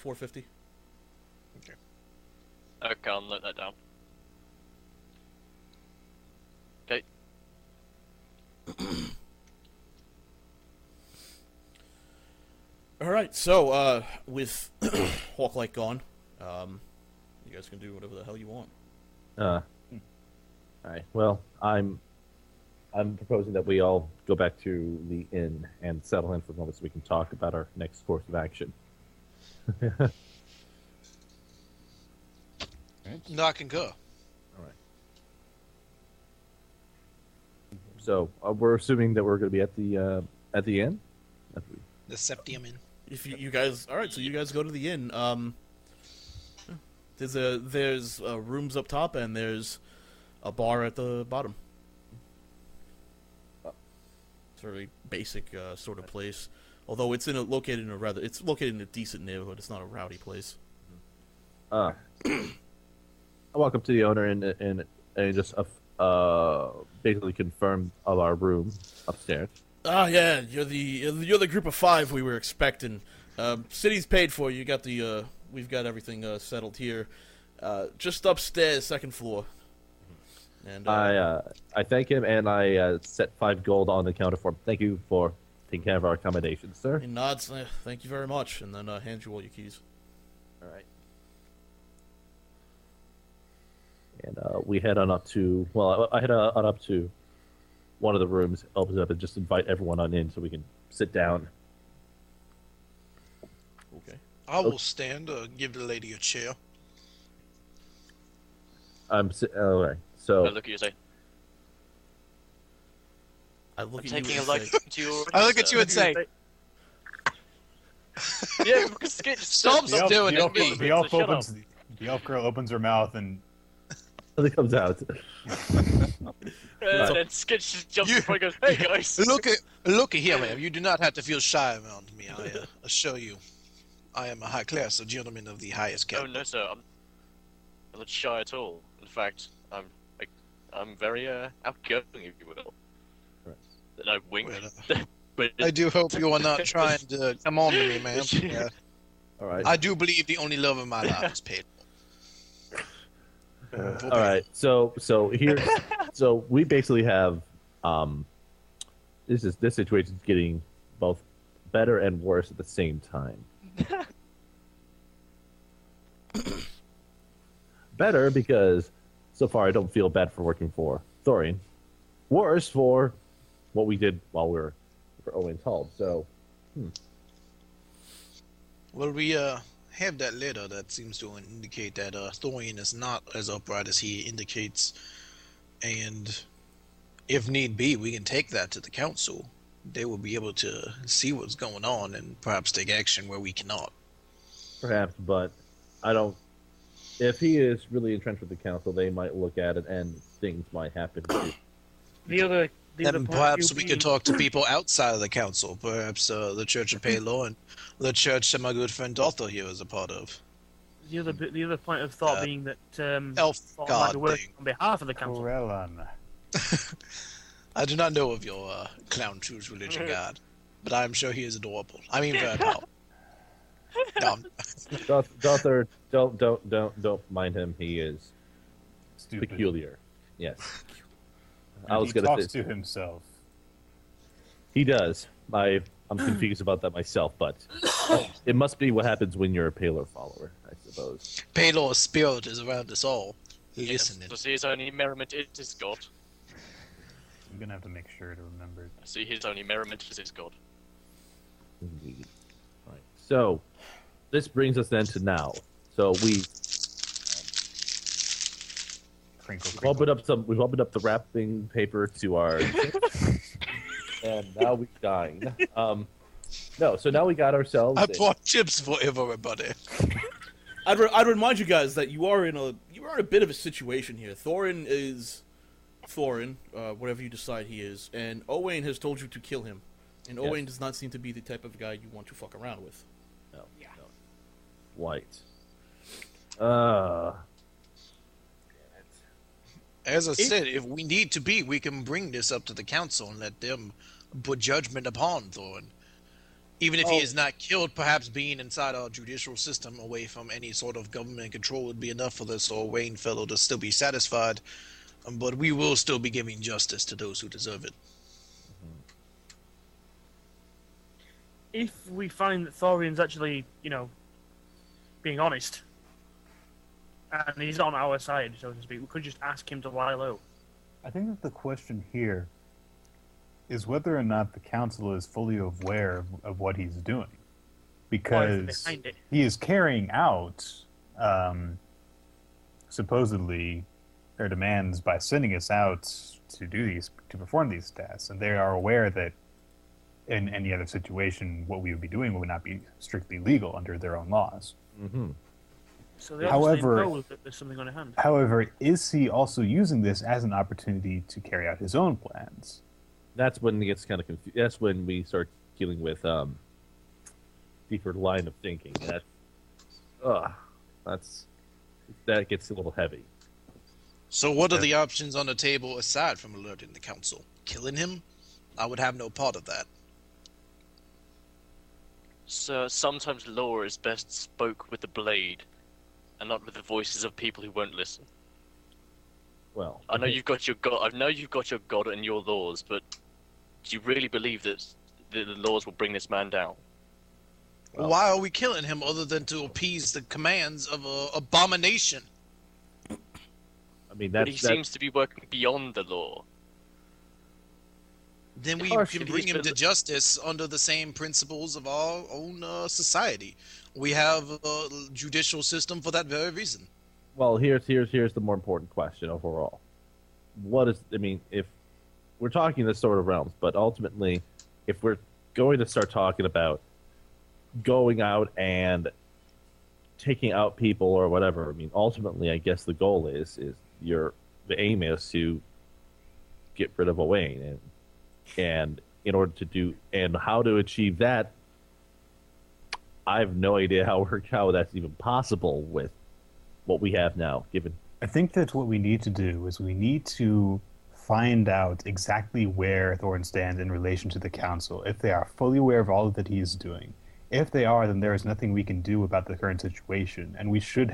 450. Okay, I'll note that down. Okay. All right. So with Hawklight gone, you guys can do whatever the hell you want. All right. Well, I'm proposing that we all go back to the inn and settle in for a moment so we can talk about our next course of action. No, I concur. All right. So we're assuming that we're going to be at the inn. The Septium Inn. If you guys, all right. So you guys go to the inn. There's rooms up top and there's a bar at the bottom. It's a very basic sort of place. Although it's located in a decent neighborhood. It's not a rowdy place. I walk up to the owner and just basically confirm of our room upstairs. Ah, yeah, you're the group of 5 we were expecting. City's paid for. You got we've got everything settled here. Just upstairs, second floor. And I thank him and I set 5 gold on the counter for him. Thank you for taking care of our accommodations, sir. He nods. Thank you very much, and then hands you all your keys. All right. And we head on up to, I head on up to one of the rooms, opens up, and just invite everyone on in so we can sit down. Okay. I will stand, give the lady a chair. All right. So I look at you and say, I look I'm at taking you a and liking say, to your... I look at you and say, Yeah, because Skitch Stop doing it, me. The elf girl opens her mouth and it comes out. And then Skitch just jumps before he goes, hey guys! Look at here, ma'am. You do not have to feel shy around me. I assure you, I am a high class, a gentleman of the highest Oh caliber. no, sir. I'm not shy at all. In fact, I'm very outgoing, if you will. Right. And I wink. Well, But I do hope you are not trying to come on to me, ma'am. Yeah. All right. I do believe the only love of my life is paid. All right. So here, so we basically have this situation is getting both better and worse at the same time. Better because so far I don't feel bad for working for Thorian. Worse for what we did while we were for Owen's Hall. So, Well, we have that letter that seems to indicate that Thorian is not as upright as he indicates, and if need be, we can take that to the council. They will be able to see what's going on and perhaps take action where we cannot. perhaps, but I don't. If he is really entrenched with the council, they might look at it and things might happen. The other Then point perhaps you we being- could talk to people outside of the council. Perhaps the Church of Palor and the church that my good friend Arthur here is a part of. The other point of thought being that Elf Thor might god be working thing. on behalf of the council. Corellan. I do not know of your clown shoes religion god, but I'm sure he is adorable. I mean, very powerful. Dother, don't mind him. He is Stupid. peculiar. Yes. And he talks to himself. He does. I'm confused about that myself, but it must be what happens when you're a Paler follower, I suppose. Palor's spirit is around us all. Yes, Listening. to see his only merriment is his god. I'm gonna have to make sure to remember. To see his only merriment is his god. Indeed. Right. So, this brings us then to now. So we've opened up the wrapping paper to our, and now we dine. No, so now we got ourselves. I bought chips for everybody. I'd remind you guys that you are in a bit of a situation here. Thorin is Thorin, whatever you decide he is, and Owain has told you to kill him. And Yes. Owain does not seem to be the type of guy you want to fuck around with. No. White. Uh. As I said, if we need to be, we can bring this up to the council and let them put judgment upon Thorin. Even if he is not killed, perhaps being inside our judicial system, away from any sort of government control, would be enough for this old Wayne fellow to still be satisfied. But we will still be giving justice to those who deserve it. If we find that Thorian's actually, being honest, and he's on our side, so to speak, we could just ask him to lie low. I think that the question here is whether or not the council is fully aware of what he's doing. Because he is carrying out, supposedly, their demands by sending us out to perform these tasks. And they are aware that in any other situation, what we would be doing would not be strictly legal under their own laws. Mm-hmm. So they obviously know that there's something on hand. However, is he also using this as an opportunity to carry out his own plans? That's when it gets kind of confused. That's when we start dealing with deeper line of thinking. That gets a little heavy. So what are the options on the table aside from alerting the council? Killing him? I would have no part of that. So sometimes law is best spoke with the blade, and not with the voices of people who won't listen. Well, I know you've got your God. I know you've got your God and your laws, but do you really believe that the laws will bring this man down? Well, why are we killing him other than to appease the commands of an abomination? I mean, but he seems to be working beyond the law. Then we can bring him to justice under the same principles of our own society. We have a judicial system for that very reason. Well, here's the more important question overall. If we're talking this sort of realms, but ultimately, if we're going to start talking about going out and taking out people or whatever, ultimately, I guess the goal is the aim is to get rid of Owain, and in order to do, and how to achieve that, I have no idea how that's even possible with what we have now, given. I think that what we need to do is we need to find out exactly where Thorin stands in relation to the council, if they are fully aware of all that he is doing. If they are, then there is nothing we can do about the current situation, and we should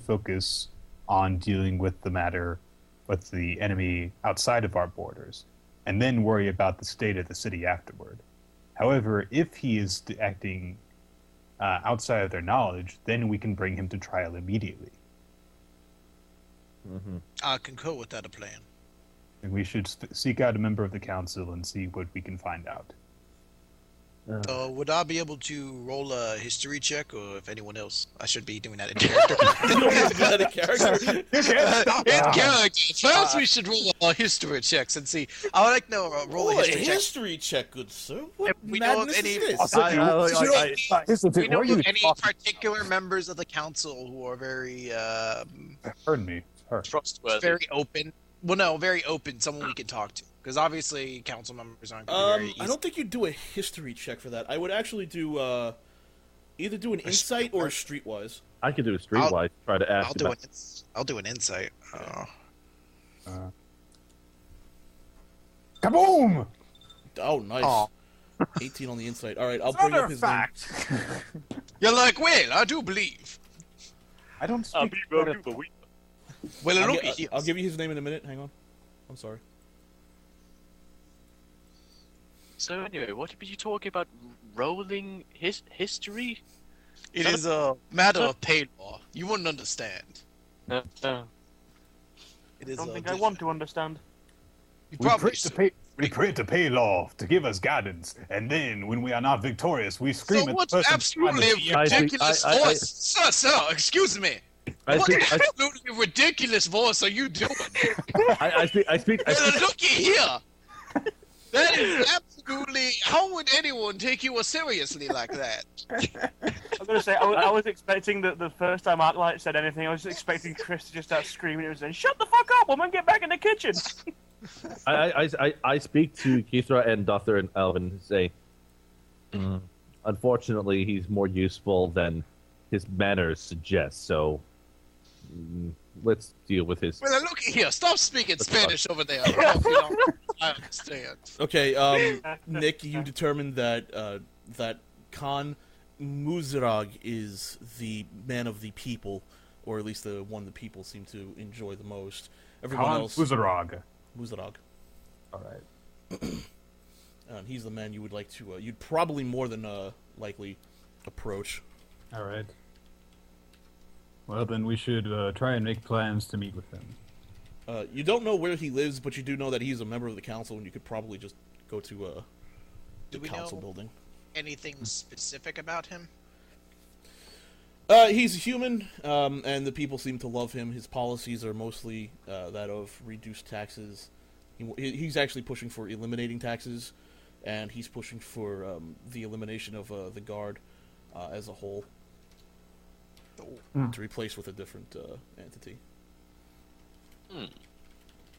focus on dealing with the matter with the enemy outside of our borders, and then worry about the state of the city afterward. However, if he is acting outside of their knowledge, then we can bring him to trial immediately. Mm-hmm. I concur with that plan. And we should seek out a member of the council and see what we can find out. Would I be able to roll a history check, or if anyone else? I should be doing that in character. In character. First, we should roll our history checks and see. I would like to roll a history check. Good sir. If What we know of madness any, is this? we know of any particular members of the council who are very Pardon me. Trustworthy. very open. Well, no, very open. Someone we can talk to. Because obviously, council members aren't going to be very easy. I don't think you'd do a history check for that. I would actually do either do an insight or a streetwise. I could do a streetwise. Try to ask. I'll do an insight. Kaboom! Oh, nice. Aw. 18 on the insight. All right, I'll bring up his name. You're like, well, I do believe. I don't speak. Well, I'll, look get, here. I'll give you his name in a minute. Hang on. I'm sorry. So anyway, what were you talking about? Rolling history? It is a matter of pay law. You wouldn't understand. No. It I is. don't think I want to understand. You We probably create a pay law to give us guidance, and then when we are not victorious, we scream So at what's the person. absolutely I think- ridiculous I- voice? Sir, excuse me. What absolutely ridiculous voice are you doing? I speak. Well, looky here. That is absolutely. How would anyone take you seriously like that? I'm gonna say I was expecting that the first time Arclight said anything, I was expecting Chris to just start screaming and saying, "Shut the fuck up, woman! Get back in the kitchen!" I speak to Kithra and Dother and Elvin and say, unfortunately, he's more useful than his manners suggest. So let's deal with his. Well, look here. Stop speaking Spanish over there. I understand. Okay, Nick, you determined that that Khan Muzrag is the man of the people, or at least the one the people seem to enjoy the most. Everyone Khan else, Uzarag. Muzrag. All right. And he's the man you would like to. You'd probably more than likely approach. All right. Well, then we should try and make plans to meet with him. You don't know where he lives, but you do know that he's a member of the council, and you could probably just go to the Do we council know building. anything specific about him? He's a human, and the people seem to love him. His policies are mostly that of reduced taxes. He's actually pushing for eliminating taxes, and he's pushing for the elimination of the guard as a whole to replace with a different entity.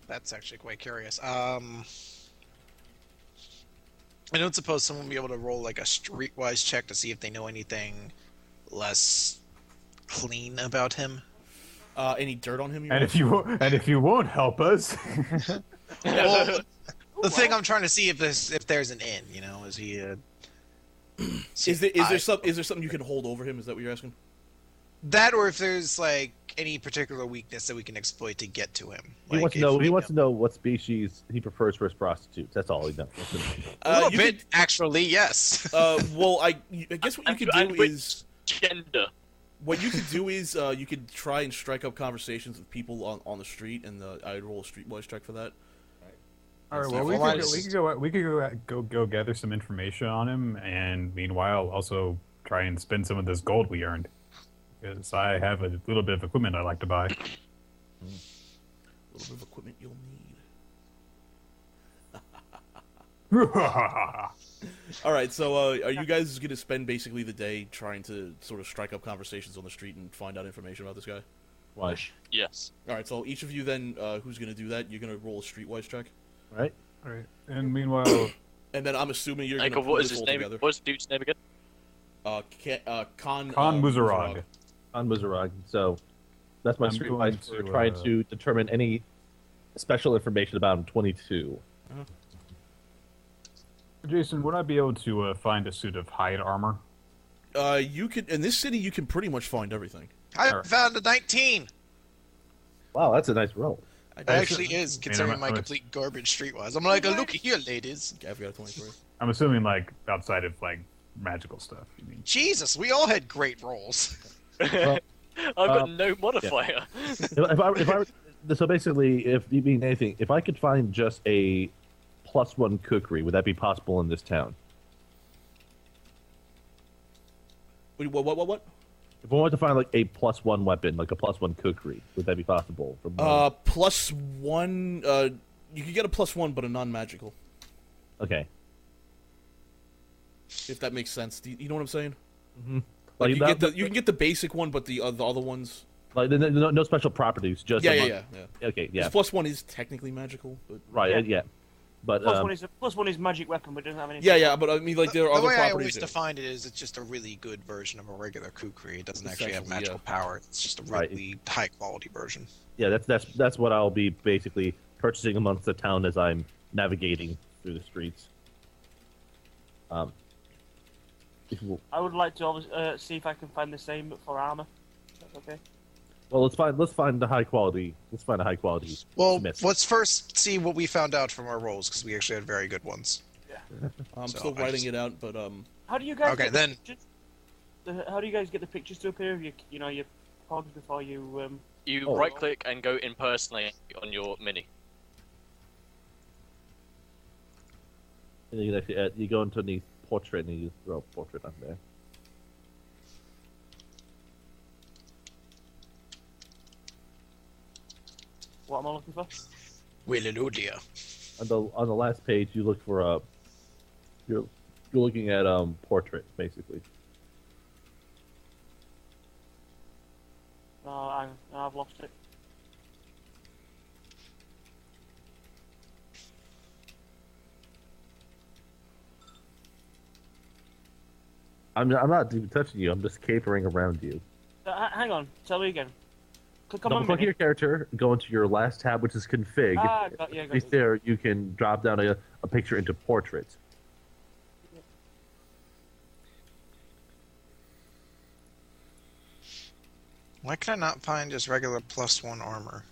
That's actually quite curious. I don't suppose someone would be able to roll like a streetwise check to see if they know anything less clean about him. Any dirt on him? And if you won't help us, Well, the thing I'm trying to see if there's an in, you know, is he? Is there something you can hold over him? Is that what you're asking? That, or if there's like any particular weakness that we can exploit to get to him. He wants to know. He wants to know what species he prefers for his prostitutes. That's all he knows. A little bit, actually, yes. Well, I guess what you could do is gender. what you could do is you could try and strike up conversations with people on the street, and I'd roll a streetwise check for that. all right. So Well, we could go gather some information on him, and meanwhile, also try and spend some of this gold we earned. Because I have a little bit of equipment I like to buy. A little bit of equipment you'll need. All right, so are you guys going to spend basically the day trying to sort of strike up conversations on the street and find out information about this guy? Why? Yes. All right, so each of you then, who's going to do that? You're going to roll a streetwise check, Right? All right. And meanwhile, and then I'm assuming you're going to What put is this his all name? together. What's the dude's name again? Khan Muzarag. On Muzarag. So that's my I'm streetwise going for to, trying to determine any special information about him. 22. Jason, would I be able to find a suit of hide armor? You could in this city. You can pretty much find everything. I found a 19. Wow, that's a nice roll. It actually is, considering my complete garbage streetwise. I'm like, look here, ladies. I've got a 23. I'm assuming like outside of like magical stuff. You mean? Jesus, we all had great rolls. Well, I've got no modifier. So basically, if you mean anything, if I could find just a +1 cookery, would that be possible in this town? Wait, what? If I wanted to find like a +1 weapon, like a +1 cookery, would that be possible? From +1. You could get a +1, but a non-magical. Okay. If that makes sense. Do you know what I'm saying? Mm-hmm. Like you can get the basic one, but the other ones. Like no special properties, just Yeah. Okay, yeah. +1 is technically magical, but Right, yeah. But Plus one is magic weapon, but it doesn't have any. yeah. But I mean, like there are The other way I always properties. define it is it's just a really good version of a regular kukri. It doesn't actually have Essentially, magical power. It's just a Right. really high quality version. yeah, that's what I'll be basically purchasing amongst the town as I'm navigating through the streets. I would like to see if I can find the same for armor. That's okay. Well, let's find a high quality. Let's find a high quality. Well, smith. let's first see what we found out from our rolls, because we actually had very good ones. I'm So still I writing just- it out, but How do you guys? Okay, get the then- pictures? How do you guys get the pictures to appear? You know your pods before you. You Oh. right click and go impersonate on your mini. And you can actually you go into the portrait and you throw a portrait on there. What am I looking for? Hallelujah. On the last page, you look for a. You're looking at portrait basically. No, I've lost it. I'm not even touching you. I'm just capering around you. Hang on, tell me again. Click on Double my click mini. your character. Go into your last tab, which is config. Got Right it. there, you can drop down a picture into portrait. Why can I not find just regular +1 armor?